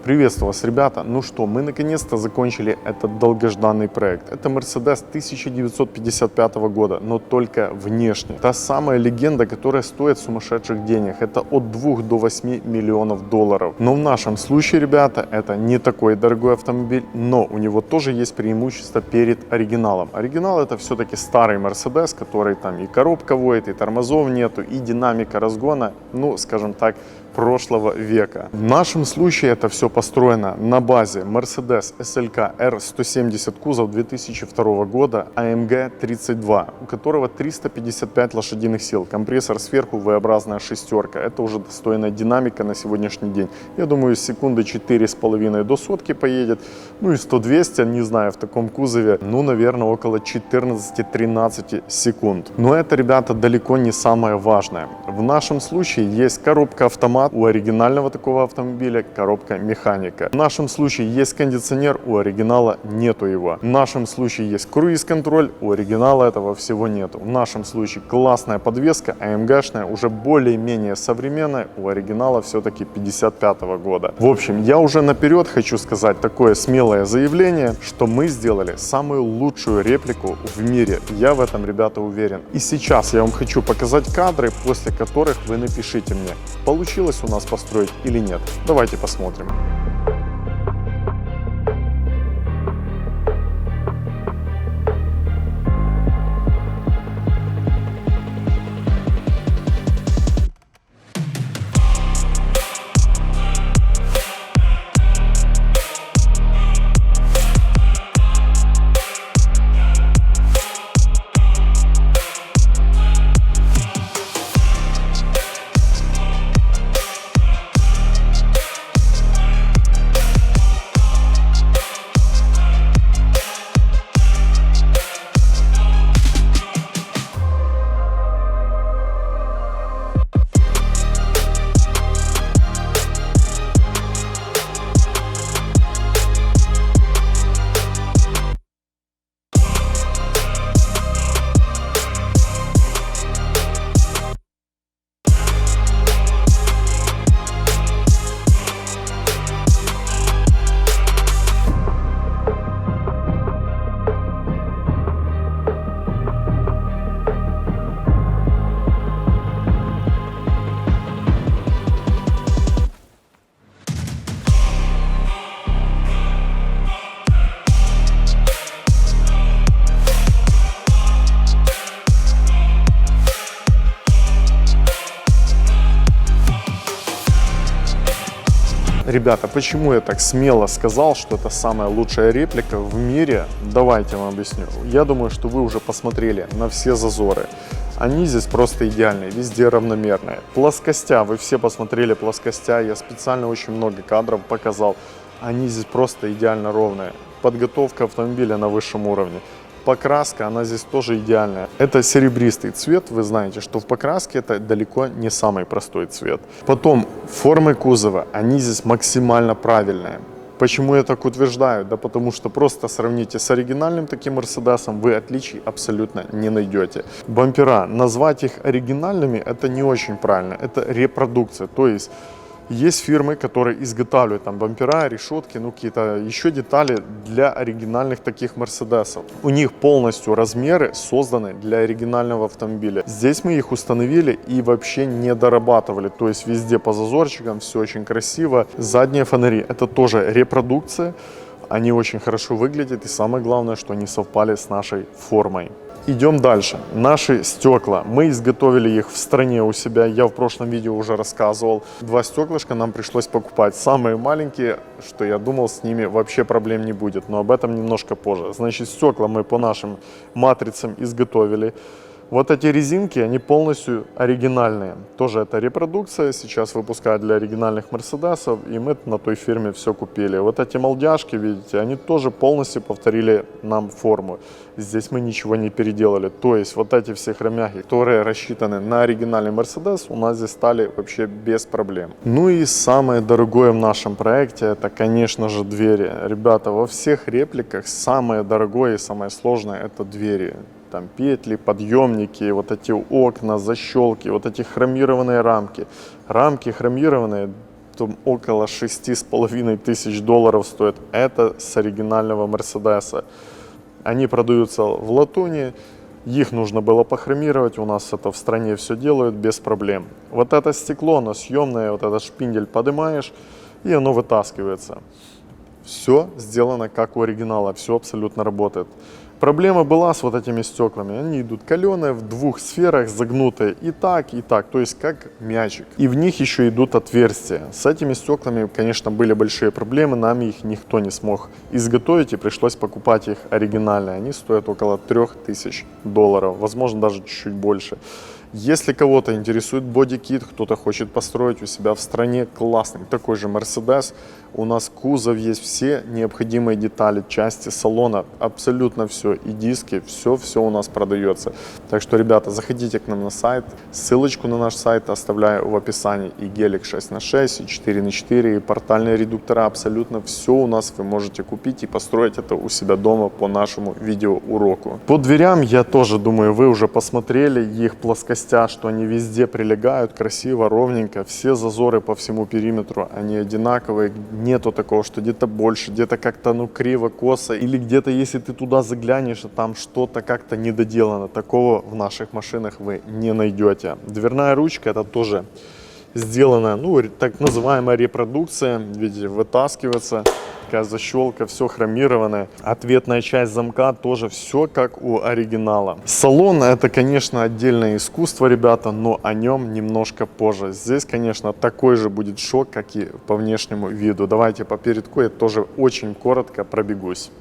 Приветствую вас, ребята. Ну что, мы наконец-то закончили этот долгожданный проект. Это Mercedes 1955 года, но только внешне. Та самая легенда, которая стоит сумасшедших денег. Это от 2 до 8 миллионов долларов. Но в нашем случае, ребята, это не такой дорогой автомобиль, но у него тоже есть преимущество перед оригиналом. Оригинал это все-таки старый Mercedes, который там и коробка воет, и тормозов нету, и динамика разгона, ну, скажем так, прошлого века. В нашем случае это все построено на базе Mercedes SLK R170 кузов 2002 года AMG 32, у которого 355 лошадиных сил, компрессор сверху, V-образная шестерка. Это уже достойная динамика на сегодняшний день. Я думаю, секунды 4,5 до сотки поедет. Ну и 100-200, не знаю, в таком кузове, ну, наверное, около 14-13 секунд. Но это, ребята, далеко не самое важное. В нашем случае есть коробка-автомат. У оригинального такого автомобиля коробка механика. В нашем случае есть кондиционер, у оригинала нету его. В нашем случае есть круиз-контроль, у оригинала этого всего нету. В нашем случае классная подвеска, AMG-шная, уже более-менее современная, у оригинала все-таки 55 года. В общем, я уже наперед хочу сказать такое смелое заявление, что мы сделали самую лучшую реплику в мире. Я в этом, ребята, уверен. И сейчас я вам хочу показать кадры, после которых вы напишите мне, получилось у нас построить или нет. Давайте посмотрим. Ребята, почему я так смело сказал, что это самая лучшая реплика в мире? Давайте я вам объясню. Я думаю, что вы уже посмотрели на все зазоры. Они здесь просто идеальные, везде равномерные. Плоскостя, вы все посмотрели плоскостя, я специально очень много кадров показал. Они здесь просто идеально ровные. Подготовка автомобиля на высшем уровне. Покраска, она здесь тоже идеальная. Это серебристый цвет, вы знаете, что в покраске это далеко не самый простой цвет. Потом формы кузова, они здесь максимально правильные. Почему я так утверждаю? Да потому что просто сравните с оригинальным таким Мерседесом, вы отличий абсолютно не найдете. Бампера, назвать их оригинальными, это не очень правильно, это репродукция, то есть есть фирмы, которые изготавливают там бампера, решетки, ну какие-то еще детали для оригинальных таких Мерседесов. У них полностью размеры созданы для оригинального автомобиля. Здесь мы их установили и вообще не дорабатывали, то есть везде по зазорчикам, все очень красиво. Задние фонари, это тоже репродукция, они очень хорошо выглядят и самое главное, что они совпали с нашей формой. Идем дальше. Наши стекла. Мы изготовили их в стране у себя. Я в прошлом видео уже рассказывал. 2 стеклышка нам пришлось покупать. Самые маленькие, что я думал, с ними вообще проблем не будет. Но об этом немножко позже. Значит, стекла мы по нашим матрицам изготовили. Вот эти резинки, они полностью оригинальные. Тоже это репродукция, сейчас выпускают для оригинальных Мерседесов, и мы на той фирме все купили. Вот эти молдяшки, видите, они тоже полностью повторили нам форму. Здесь мы ничего не переделали. То есть вот эти все хромяхи, которые рассчитаны на оригинальный Мерседес, у нас здесь стали вообще без проблем. Ну и самое дорогое в нашем проекте, это, конечно же, двери. Ребята, во всех репликах самое дорогое и самое сложное это двери. Там петли, подъемники, вот эти окна, защелки, вот эти хромированные рамки. Рамки хромированные там около 6,5 тысяч стоит. Это с оригинального Мерседеса. Они продаются в латуни, их нужно было похромировать, у нас это в стране все делают без проблем. Вот это стекло, оно съемное, вот этот шпиндель поднимаешь, и оно вытаскивается. Все сделано как у оригинала, все абсолютно работает. Проблема была с вот этими стеклами. Они идут каленые, в двух сферах загнутые и так, то есть как мячик. И в них еще идут отверстия. С этими стеклами, конечно, были большие проблемы, нам их никто не смог изготовить, и пришлось покупать их оригинальные. Они стоят около $3000, возможно, даже чуть-чуть больше. Если кого-то интересует бодикит, кто-то хочет построить у себя в стране классный такой же Mercedes, у нас кузов есть, все необходимые детали, части салона, абсолютно все, и диски, все у нас продается. Так что, ребята, заходите к нам на сайт, ссылочку на наш сайт оставляю в описании, и гелик 6х6, и 4х4, и портальные редуктора, абсолютно все у нас вы можете купить и построить это у себя дома по нашему видеоуроку. По дверям, я тоже думаю, вы уже посмотрели их плоскостя, что они везде прилегают красиво, ровненько, все зазоры по всему периметру, они одинаковые, нету такого, что где-то больше, где-то как-то криво, косо, или где-то, если ты туда заглянешь, а там что-то как-то недоделано. Такого в наших машинах вы не найдете. Дверная ручка — это тоже сделана, так называемая репродукция, видите, вытаскивается, такая защелка, все хромированное. Ответная часть замка тоже все как у оригинала. Салон — это, конечно, отдельное искусство, ребята, но о нем немножко позже. Здесь, конечно, такой же будет шок, как и по внешнему виду. Давайте по передку я тоже очень коротко пробегусь.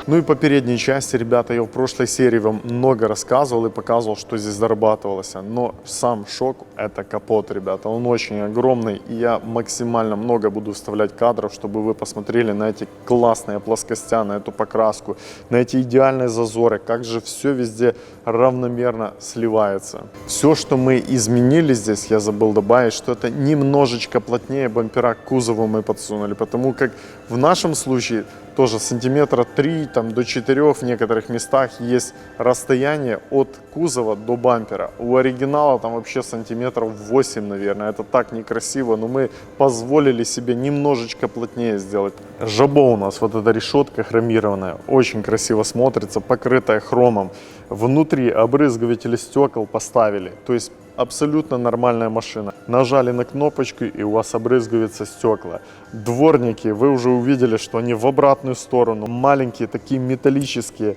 Ну и по передней части, ребята, я в прошлой серии вам много рассказывал и показывал, что здесь зарабатывалось. Но сам шок — это капот, ребята. Он очень огромный, и я максимально много буду вставлять кадров, чтобы вы посмотрели на эти классные плоскостя, на эту покраску, на эти идеальные зазоры, как же все везде равномерно сливается. Все, что мы изменили здесь, я забыл добавить, что это немножечко плотнее бампера к кузову мы подсунули, потому как в нашем случае тоже сантиметра 3 до 4 в некоторых местах есть расстояние от кузова до бампера. У оригинала там вообще сантиметров 8, наверное. Это так некрасиво, но мы позволили себе немножечко плотнее сделать. Жабо у нас, вот эта решетка хромированная, очень красиво смотрится, покрытая хромом. Внутри обрызгиватели стекол поставили, то есть абсолютно нормальная машина. Нажали на кнопочку, и у вас обрызгиваются стекла. Дворники, вы уже увидели, что они в обратную сторону, маленькие, такие металлические,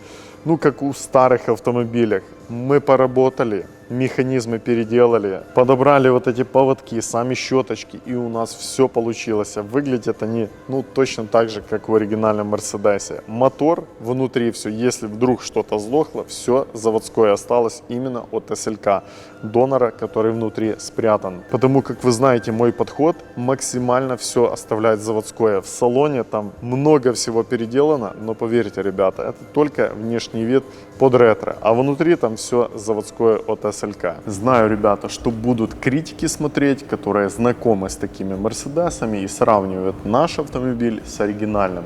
как у старых автомобилей. Мы поработали, механизмы переделали, подобрали вот эти поводки, сами щеточки, и у нас все получилось. Выглядят они, точно так же, как в оригинальном Мерседесе. Мотор внутри все, если вдруг что-то сглохло, все заводское осталось именно от SLK, донора, который внутри спрятан. Потому как вы знаете, мой подход максимально все оставлять заводское. В салоне там много всего переделано, но поверьте, ребята, это только внешний вид под ретро, а внутри там все заводское от SLK. Знаю, ребята, что будут критики смотреть, которые знакомы с такими Мерседесами и сравнивают наш автомобиль с оригинальным.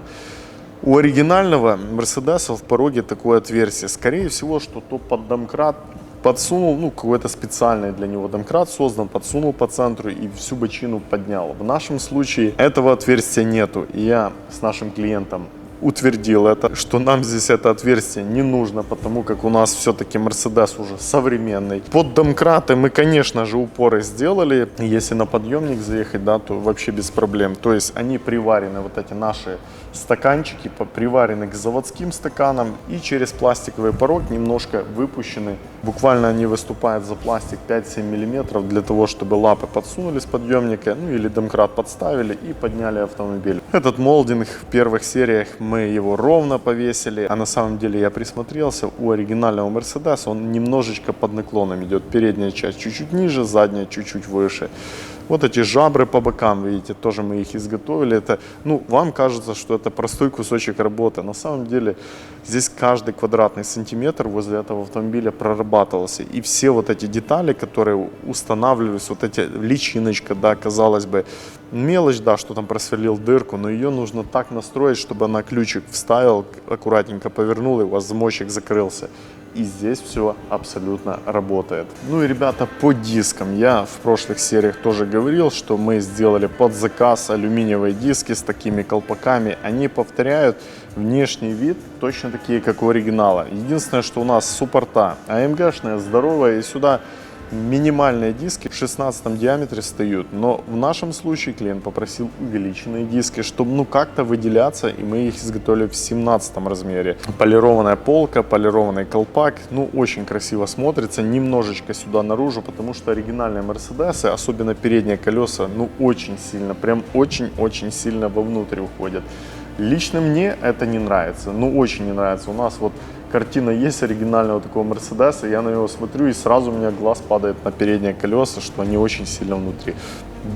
У оригинального Мерседеса в пороге такое отверстие. Скорее всего, что то под домкрат подсунул, какой-то специальный для него домкрат создан, подсунул по центру и всю бочину поднял. В нашем случае этого отверстия нету. И я с нашим клиентом утвердил это, что нам здесь это отверстие не нужно, потому как у нас все-таки Mercedes уже современный. Под домкраты мы, конечно же, упоры сделали. Если на подъемник заехать, то вообще без проблем. То есть они приварены, вот эти наши стаканчики приварены к заводским стаканам и через пластиковый порог немножко выпущены. Буквально они выступают за пластик 5-7 мм для того, чтобы лапы подсунули с подъемника, или домкрат подставили и подняли автомобиль. Этот молдинг в первых сериях мы его ровно повесили, а на самом деле я присмотрелся, у оригинального Mercedes он немножечко под наклоном идет. Передняя часть чуть-чуть ниже, задняя чуть-чуть выше. Вот эти жабры по бокам, видите, тоже мы их изготовили. Это, вам кажется, что это простой кусочек работы. На самом деле здесь каждый квадратный сантиметр возле этого автомобиля прорабатывался. И все вот эти детали, которые устанавливались, вот эти личиночка, казалось бы, Мелочь, да, что там просверлил дырку, но ее нужно так настроить, чтобы она ключик вставил, аккуратненько повернул, и у вас замочек закрылся. И здесь все абсолютно работает. Ну и, ребята, по дискам. Я в прошлых сериях тоже говорил, что мы сделали под заказ алюминиевые диски с такими колпаками. Они повторяют внешний вид точно такие, как у оригинала. Единственное, что у нас суппорта АМГшные, здоровые, и сюда минимальные диски в 16 диаметре встают, но в нашем случае клиент попросил увеличенные диски, чтобы как-то выделяться, и мы их изготовили в 17 размере. Полированная полка, полированный колпак, очень красиво смотрится, немножечко сюда наружу, потому что оригинальные Мерседесы, особенно передние колеса, очень сильно, прям очень-очень сильно вовнутрь уходят. Лично мне это не нравится, очень не нравится. У нас вот картина есть оригинального такого Мерседеса, я на него смотрю, и сразу у меня глаз падает на передние колеса, что они очень сильно внутри.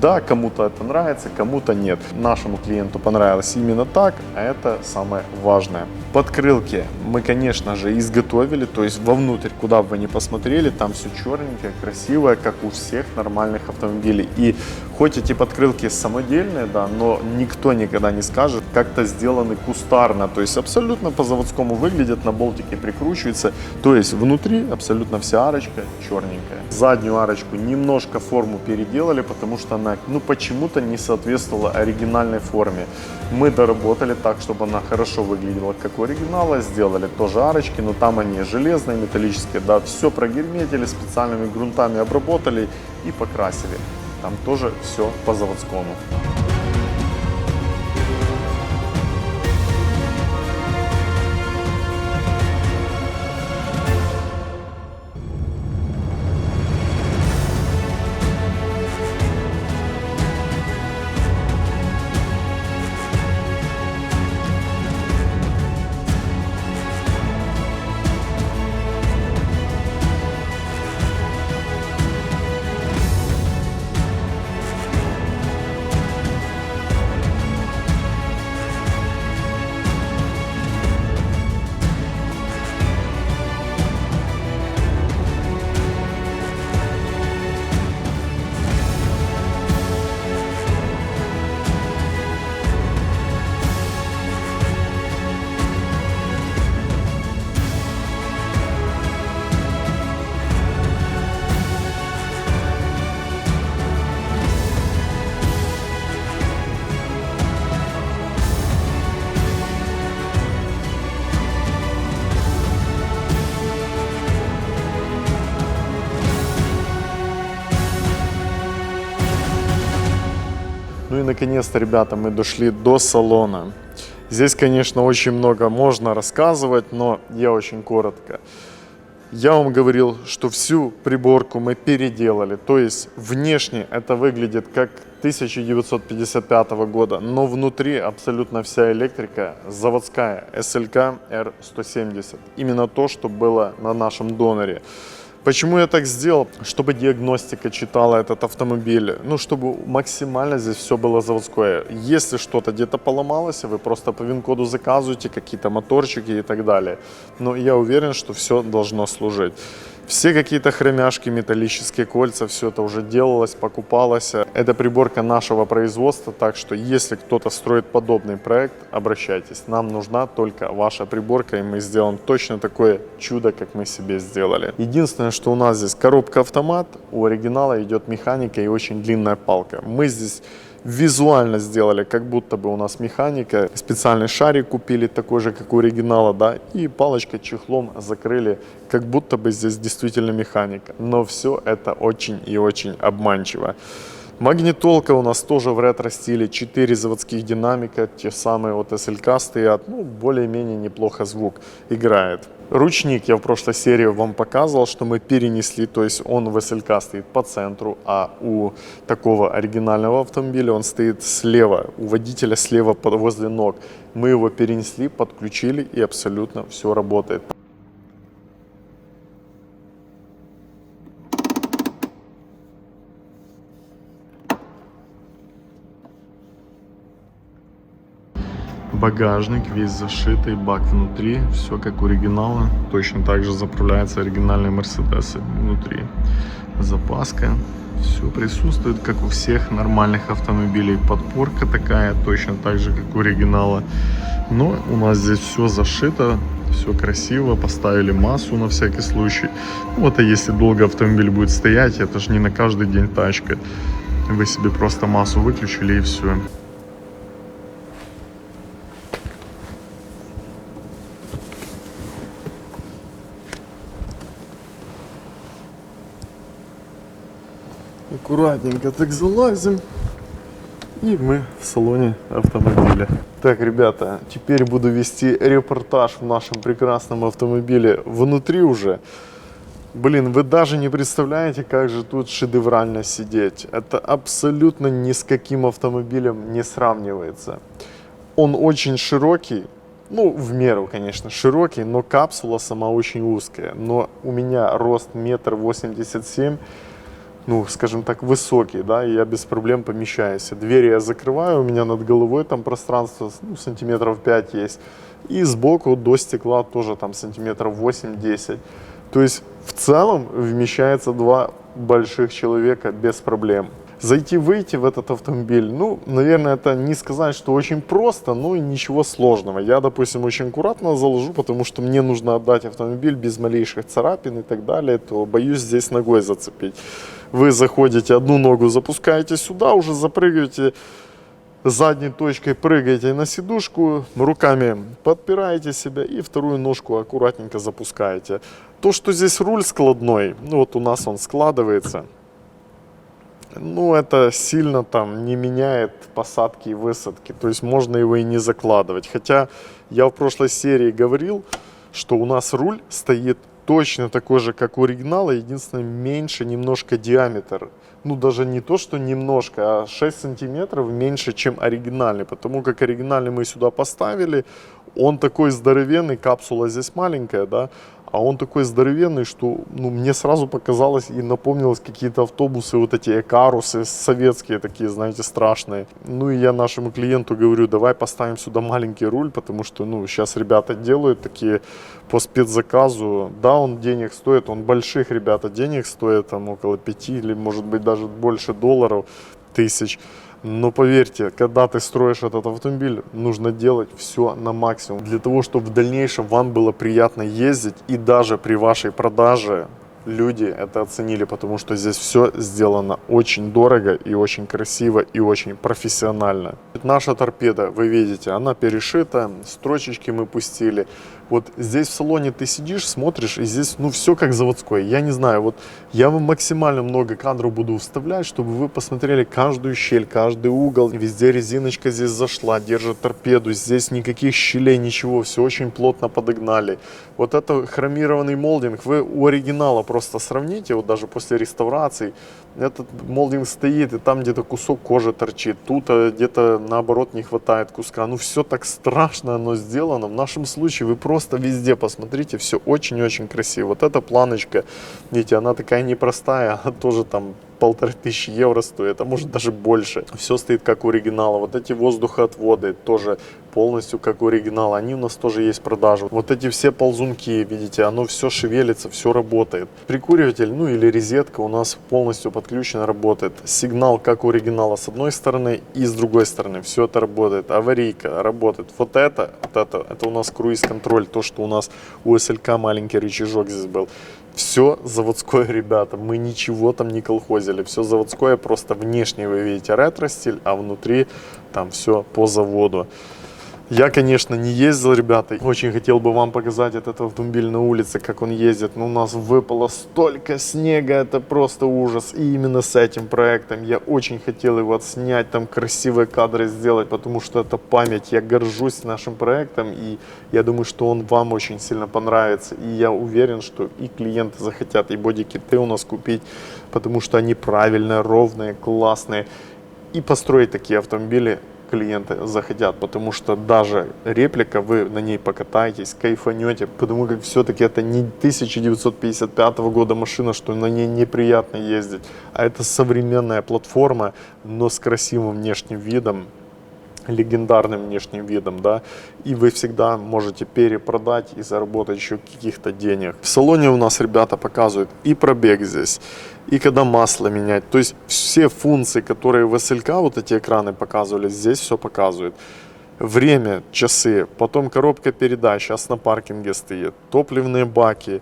Да, кому-то это нравится, кому-то нет. Нашему клиенту понравилось именно так, а это самое важное. Подкрылки мы, конечно же, изготовили, то есть вовнутрь, куда бы вы ни посмотрели, там все черненькое, красивое, как у всех нормальных автомобилей. И хоть эти подкрылки самодельные, да, но никто никогда не скажет, как-то сделаны кустарно, то есть абсолютно по-заводскому выглядят, на болтике прикручиваются, то есть внутри абсолютно вся арочка черненькая. Заднюю арочку немножко форму переделали, потому что она почему-то не соответствовала оригинальной форме. Мы доработали так, чтобы она хорошо выглядела, как у оригинала, сделали тоже арочки, но там они железные, металлические, да, все прогерметили, специальными грунтами обработали и покрасили. Там тоже все по заводскому. Ну и наконец-то, ребята, мы дошли до салона. Здесь, конечно, очень много можно рассказывать, но я очень коротко. Я вам говорил, что всю приборку мы переделали, то есть внешне это выглядит как 1955 года, но внутри абсолютно вся электрика заводская, SLK R170, именно то, что было на нашем доноре. Почему я так сделал? Чтобы диагностика читала этот автомобиль, чтобы максимально здесь все было заводское. Если что-то где-то поломалось, вы просто по ВИН-коду заказываете какие-то моторчики и так далее. Но я уверен, что все должно служить. Все какие-то хромяшки, металлические кольца, все это уже делалось, покупалось. Это приборка нашего производства, так что если кто-то строит подобный проект, обращайтесь. Нам нужна только ваша приборка, и мы сделаем точно такое чудо, как мы себе сделали. Единственное, что у нас здесь коробка-автомат, у оригинала идет механика и очень длинная палка. Мы здесь визуально сделали, как будто бы у нас механика. Специальный шарик купили, такой же, как у оригинала, да, и палочкой, чехлом закрыли, как будто бы здесь действительно механика. Но все это очень и очень обманчиво. Магнитолка у нас тоже в ретро-стиле, 4 заводских динамика, те самые вот SLK стоят, более-менее неплохо звук играет. Ручник я в прошлой серии вам показывал, что мы перенесли, то есть он в SLK стоит по центру, а у такого оригинального автомобиля он стоит слева, у водителя слева возле ног. Мы его перенесли, подключили, и абсолютно все работает. Багажник весь зашитый, бак внутри, все как у оригинала. Точно так же заправляются оригинальные Мерседесы внутри. Запаска, все присутствует, как у всех нормальных автомобилей. Подпорка такая, точно так же, как у оригинала. Но у нас здесь все зашито, все красиво, поставили массу на всякий случай. Ну, это если долго автомобиль будет стоять, это же не на каждый день тачка. Вы себе просто массу выключили и все. Аккуратненько так залазим, и мы в салоне автомобиля. Так, ребята, теперь буду вести репортаж в нашем прекрасном автомобиле внутри уже. Блин, вы даже не представляете, как же тут шедеврально сидеть. Это абсолютно ни с каким автомобилем не сравнивается. Он очень широкий, ну, в меру, конечно, широкий, но капсула сама очень узкая. Но у меня рост 1,87 м. Ну, скажем так, высокий, да, и я без проблем помещаюсь. Двери я закрываю, у меня над головой там пространство, ну, сантиметров 5 есть. И сбоку до стекла тоже там сантиметров 8-10. То есть в целом вмещается два больших человека без проблем. Зайти-выйти в этот автомобиль, ну, наверное, это не сказать, что очень просто, но и ничего сложного. Я, допустим, очень аккуратно заложу, потому что мне нужно отдать автомобиль без малейших царапин и так далее, то боюсь здесь ногой зацепить. Вы заходите, одну ногу запускаете сюда, уже запрыгиваете, задней точкой прыгаете на сидушку, руками подпираете себя и вторую ножку аккуратненько запускаете. То, что здесь руль складной, ну вот у нас он складывается, ну, это сильно там не меняет посадки и высадки. То есть можно его и не закладывать. Хотя я в прошлой серии говорил, что у нас руль стоит точно такой же, как у оригинала. Единственное, меньше немножко диаметр. Ну, даже не то, что немножко, а 6 сантиметров меньше, чем оригинальный. Потому как оригинальный мы сюда поставили. Он такой здоровенный, капсула здесь маленькая, да. А он такой здоровенный, что, ну, мне сразу показалось и напомнилось какие-то автобусы, вот эти экарусы советские такие, знаете, страшные. Ну и я нашему клиенту говорю, давай поставим сюда маленький руль, потому что, ну, сейчас ребята делают такие по спецзаказу. Да, он денег стоит, он больших, ребята, денег стоит, там около 5 или, может быть, даже больше долларов, тысяч. Но поверьте, когда ты строишь этот автомобиль, нужно делать все на максимум. Для того, чтобы в дальнейшем вам было приятно ездить. И даже при вашей продаже люди это оценили, потому что здесь все сделано очень дорого и очень красиво и очень профессионально. Наша торпеда, вы видите, она перешита, строчечки мы пустили. Вот здесь в салоне ты сидишь, смотришь, и здесь, ну, все как заводское. Я не знаю, вот я вам максимально много кадров буду вставлять, чтобы вы посмотрели каждую щель, каждый угол. Везде резиночка здесь зашла, держит торпеду. Здесь никаких щелей, ничего, все очень плотно подогнали. Вот это хромированный молдинг, вы у оригинала просто сравните, вот даже после реставрации. Этот молдинг стоит, и там где-то кусок кожи торчит, тут где-то наоборот не хватает куска. Ну, все так страшно оно сделано. В нашем случае вы просто везде посмотрите, все очень-очень красиво. Вот эта планочка, видите, она такая непростая, она тоже там 1500 евро стоит, а может даже больше. Все стоит как у оригинала. Вот эти воздухоотводы тоже полностью как у оригинала. Они у нас тоже есть в продаже. Вот эти все ползунки, видите, оно все шевелится, все работает. Прикуриватель, ну или розетка у нас полностью подключена, работает. Сигнал как у оригинала с одной стороны и с другой стороны. Все это работает. Аварийка работает. Вот это у нас круиз-контроль. То, что у нас у SLK маленький рычажок здесь был. Все заводское, ребята, мы ничего там не колхозили, все заводское, просто внешне вы видите ретро-стиль, а внутри там все по заводу. Я, конечно, не ездил, ребята, очень хотел бы вам показать этот автомобиль на улице, как он ездит, но у нас выпало столько снега, это просто ужас. И именно с этим проектом я очень хотел его отснять, там красивые кадры сделать, потому что это память, я горжусь нашим проектом, и я думаю, что он вам очень сильно понравится. И я уверен, что и клиенты захотят и бодикиты у нас купить, потому что они правильные, ровные, классные. И построить такие автомобили клиенты захотят, потому что даже реплика, вы на ней покатаетесь, кайфанете, потому как все-таки это не 1955 года машина, что на ней неприятно ездить, а это современная платформа, но с красивым внешним видом. легендарным внешним видом, да, и вы всегда можете перепродать и заработать еще каких-то денег. В салоне у нас ребята показывают и пробег здесь, и когда масло менять, то есть все функции, которые в СЛК, вот эти экраны показывали, здесь все показывают. Время, часы, потом коробка передач, сейчас на паркинге стоит, топливные баки,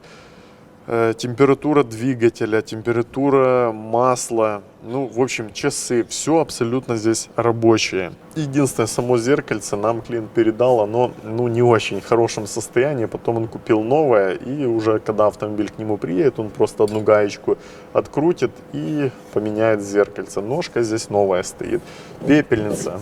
температура двигателя, температура масла, ну, в общем, часы, все абсолютно здесь рабочее. Единственное, само зеркальце нам клиент передал, оно, ну, не очень в хорошем состоянии, потом он купил новое, и уже когда автомобиль к нему приедет, он просто одну гаечку открутит и поменяет зеркальце. Ножка здесь новая стоит, пепельница.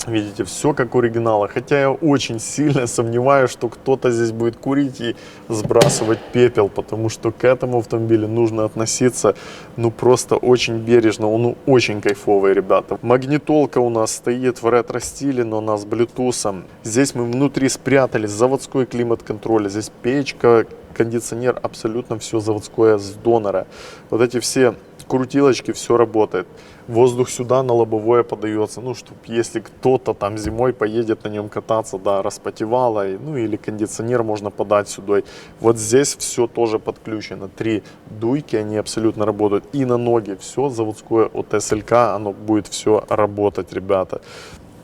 Видите, все как у оригинала. Хотя я очень сильно сомневаюсь, что кто-то здесь будет курить и сбрасывать пепел, потому что к этому автомобилю нужно относиться, ну, просто очень бережно. Он очень кайфовый, ребята. Магнитолка у нас стоит в ретро-стиле, но она с блютусом. Здесь мы внутри спрятали заводской климат-контроль. Здесь печка, кондиционер, абсолютно все заводское с донора. Вот эти все крутилочки, все работает. Воздух сюда на лобовое подается, ну, чтобы если кто-то там зимой поедет на нем кататься, да, распотевало, ну, или кондиционер можно подать сюда. Вот здесь все тоже подключено. 3 дуйки, они абсолютно работают. И на ноги все заводское от СЛК, оно будет все работать, ребята.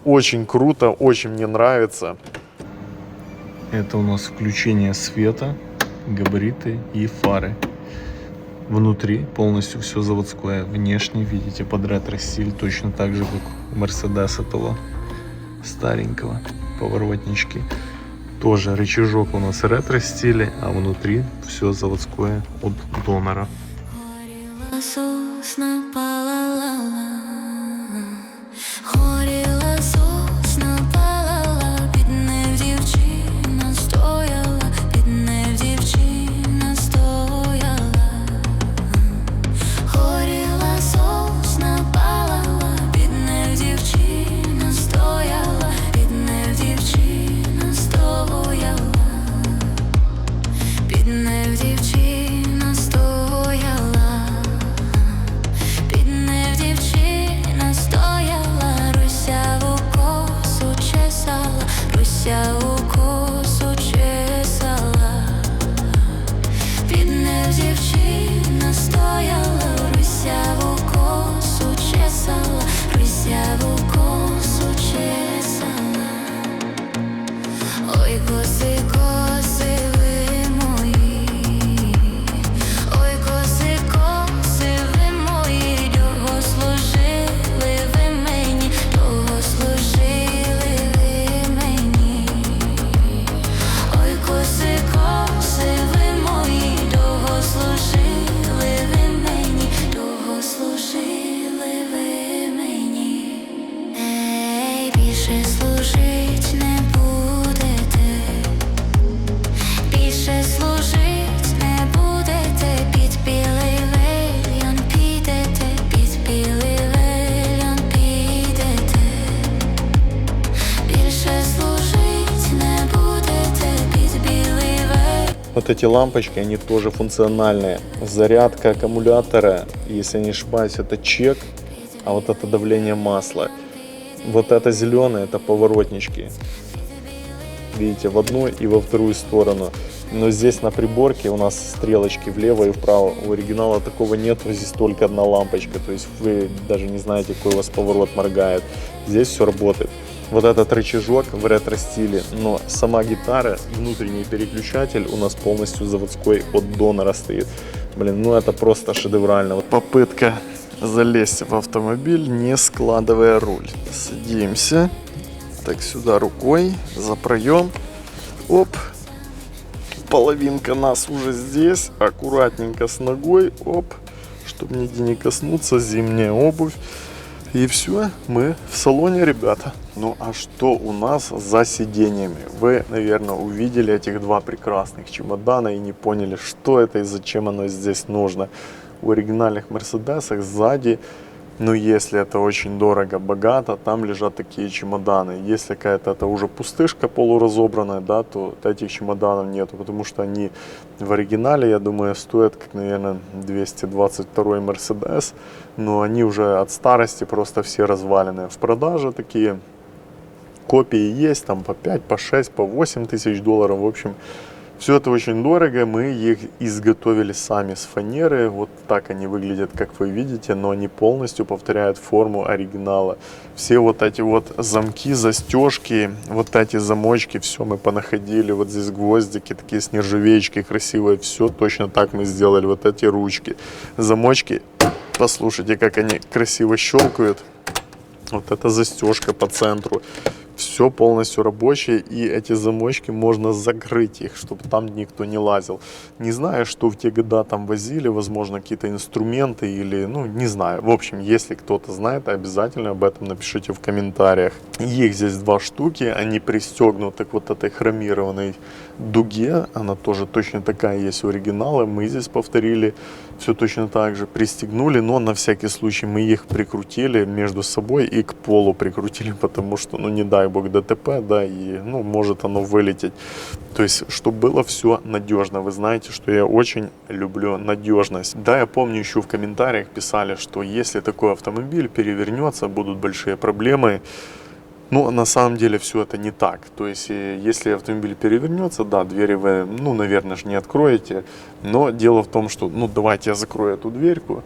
Очень круто, очень мне нравится. Это у нас включение света, габариты и фары. Внутри полностью все заводское. Внешне, видите, под ретро-стиль, точно так же, как у Мерседеса того старенького. Поворотнички. Тоже рычажок у нас ретро-стиле, а внутри все заводское от донора. Вот эти лампочки, они тоже функциональные. Зарядка аккумулятора, если не ошибаюсь, это чек, а вот это давление масла. Вот это зеленое, это поворотнички. Видите, в одну и во вторую сторону. Но здесь на приборке у нас стрелочки влево и вправо. У оригинала такого нет, здесь только одна лампочка. То есть вы даже не знаете, какой у вас поворот моргает. Здесь все работает. Вот этот рычажок в ретро-стиле, но сама гитара, внутренний переключатель у нас полностью заводской от донора стоит. Блин, ну это просто шедеврально. Вот попытка залезть в автомобиль, не складывая руль. Садимся. Так, сюда рукой, за проем. Оп. Половинка нас уже здесь. Аккуратненько с ногой. Оп. Чтобы нигде не коснуться. Зимняя обувь. И все, мы в салоне, ребята. Ну а что у нас за сиденьями? Вы, наверное, увидели этих два прекрасных чемодана и не поняли, что это и зачем оно здесь нужно. В оригинальных Мерседесах сзади, ну если это очень дорого, богато, там лежат такие чемоданы. Если какая-то это уже пустышка полуразобранная, да, то этих чемоданов нету, потому что они в оригинале, я думаю, стоят как, наверное, 222 Мерседес, но они уже от старости просто все разваленные. В продаже такие Копии есть там по 5, по 6, по 8 тысяч долларов. В общем, все это очень дорого. Мы их изготовили сами с фанеры. Вот так они выглядят, как вы видите, но они полностью повторяют форму оригинала. Все вот эти вот замки, застежки, вот эти замочки, все мы понаходили. Вот здесь гвоздики такие с нержавеечки красивые. Все точно так мы сделали. Вот эти ручки, замочки. Послушайте, как они красиво щелкают. Вот эта застежка по центру. Все полностью рабочее, и эти замочки можно закрыть их, чтобы там никто не лазил. Не знаю, что в те года там возили, возможно, какие-то инструменты или, ну, не знаю. В общем, если кто-то знает, обязательно об этом напишите в комментариях. Их здесь 2 штуки, они пристегнуты к вот этой хромированной дуге. Она тоже точно такая есть у оригинала. Мы здесь повторили все точно так же. Пристегнули, но на всякий случай мы их прикрутили между собой и к полу прикрутили, потому что, ну, не дай бог ДТП, да, и, ну, может оно вылететь. То есть, чтобы было все надежно. Вы знаете, что я очень люблю надежность. Да, я помню, еще в комментариях писали, что если такой автомобиль перевернется, будут большие проблемы. Ну, на самом деле все это не так. То есть, если автомобиль перевернется, да, двери вы, ну, наверное, же не откроете. Но дело в том, что, ну, давайте я закрою эту дверьку.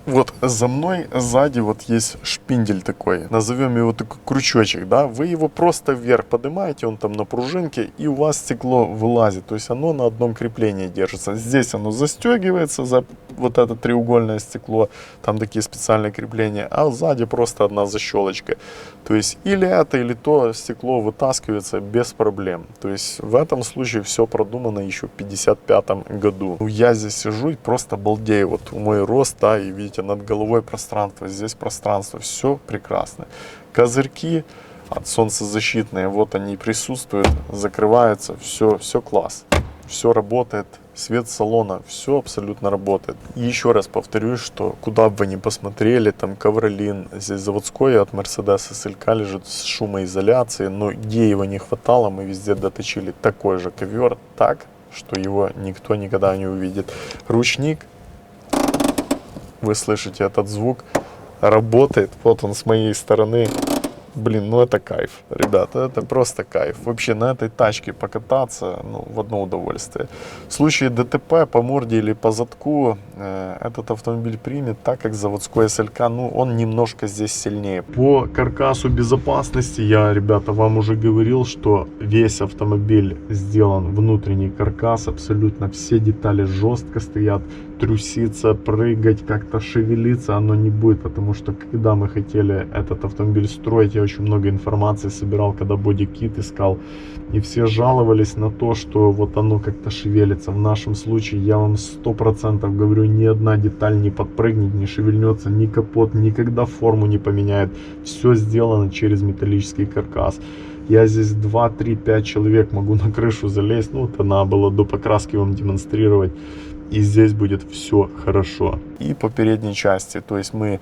Вот за мной сзади вот есть шпиндель такой, назовем его такой крючочек, да, вы его просто вверх поднимаете, он там на пружинке, и у вас стекло вылазит, то есть оно на одном креплении держится. Здесь оно застегивается за вот это треугольное стекло, там такие специальные крепления, а сзади просто одна защелочка. То есть или это, или то стекло вытаскивается без проблем. То есть в этом случае все продумано еще в 1955 году. Ну, я здесь сижу и просто балдею, вот мой рост, да, и видите, над головой пространство, здесь пространство, все прекрасно. Козырьки от солнцезащитные, вот они присутствуют, закрываются, все класс, все работает. Свет салона, все абсолютно работает. И еще раз повторюсь, что куда бы вы ни посмотрели, там ковролин, здесь заводской от Mercedes SLK лежит с шумоизоляцией, но где его не хватало, мы везде доточили такой же ковер, так, что его никто никогда не увидит. Ручник, вы слышите этот звук, работает, вот он с моей стороны. Блин, ну это кайф, ребята, это просто кайф. Вообще на этой тачке покататься, ну, в одно удовольствие. В случае ДТП по морде или по задку этот автомобиль примет, так как заводской SLK, ну, он немножко здесь сильнее. По каркасу безопасности я, ребята, вам уже говорил, что весь автомобиль сделан внутренний каркас, абсолютно все детали жестко стоят. Труситься, прыгать, как-то шевелиться оно не будет, потому что когда мы хотели этот автомобиль строить, я очень много информации собирал, когда бодикит искал, и все жаловались на то, что вот оно как-то шевелится. В нашем случае я вам 100% говорю, ни одна деталь не подпрыгнет, не шевельнется, ни капот никогда форму не поменяет. Все сделано через металлический каркас. Я здесь 2, 3, 5 человек могу на крышу залезть, ну это надо было до покраски вам демонстрировать. И здесь будет все хорошо. И по передней части, то есть мы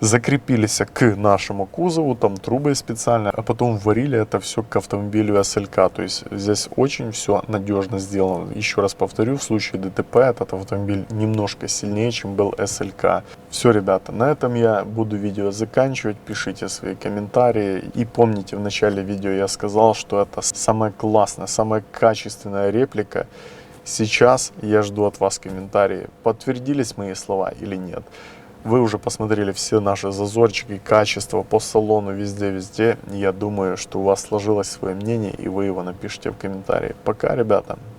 закрепились к нашему кузову, там трубы специально, а потом варили это все к автомобилю SLK. То есть здесь очень все надежно сделано. Еще раз повторю, в случае ДТП этот автомобиль немножко сильнее, чем был SLK. Все, ребята, на этом я буду видео заканчивать. Пишите свои комментарии. И помните, в начале видео я сказал, что это самая классная, самая качественная реплика. Сейчас я жду от вас комментарии, подтвердились мои слова или нет. Вы уже посмотрели все наши зазорчики, качество по салону, везде. Я думаю, что у вас сложилось свое мнение, и вы его напишите в комментарии. Пока, ребята.